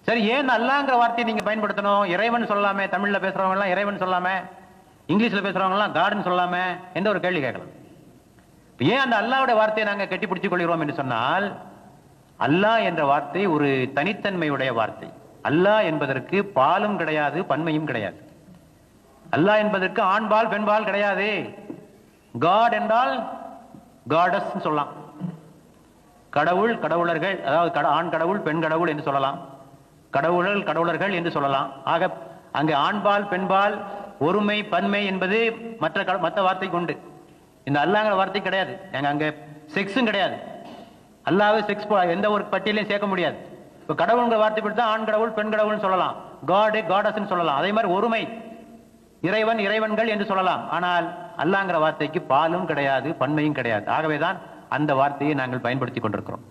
சரி, ஏன் அல்லாங்கிற வார்த்தையை நீங்க பயன்படுத்தணும்? இறைவன் சொல்லாமே, தமிழ்ல பேசுறவங்க எல்லாம் இறைவன் சொல்லாம, இங்கிலீஷ்ல பேசுறவங்க எல்லாம் காட்னு சொல்லாம என்ற ஒரு கேள்வி கேட்கலாம். ஏன் அந்த அல்லாஹ்வுடைய வார்த்தையை நாங்க கட்டி பிடித்துக் கொள்கிறோம் என்று சொன்னால், அல்லாஹ் என்ற வார்த்தை ஒரு தனித்தன்மையுடைய வார்த்தை. அல்லாஹ் என்பதற்கு பாலும் கிடையாது, பன்மையும் கிடையாது. அல்லாஹ் என்பதற்கு ஆண்பால் பெண்பால் கிடையாது. காட் என்றால் காடஸ் சொல்லலாம். கடவுள், கடவுளர்கள், அதாவது ஆண் கடவுள் பெண் கடவுள் என்று சொல்லலாம். கடவுளர்கள், கடவுளர்கள் என்று சொல்லலாம். ஆக அங்கே ஆண்பால் பெண்பால் ஒருமை பன்மை என்பது மற்ற வார்த்தைக்கு உண்டு. இந்த அல்லாங்கிற வார்த்தை கிடையாது. அங்க செக்ஸும் கிடையாது. அல்லாஹ்வை செக்ஸ் எந்த ஒரு பட்டியலையும் சேர்க்க முடியாது. இப்ப கடவுள்ங்கிற வார்த்தை கொடுத்தா ஆண் கடவுள் பெண் கடவுள்னு சொல்லலாம், காடு காடஸ் சொல்லலாம். அதே மாதிரி ஒருமை, இறைவன் இறைவன்கள் என்று சொல்லலாம். ஆனால் அல்லாங்கிற வார்த்தைக்கு பாலும் கிடையாது, பன்மையும் கிடையாது. ஆகவேதான் அந்த வார்த்தையை நாங்கள் பயன்படுத்திக் கொண்டிருக்கிறோம்.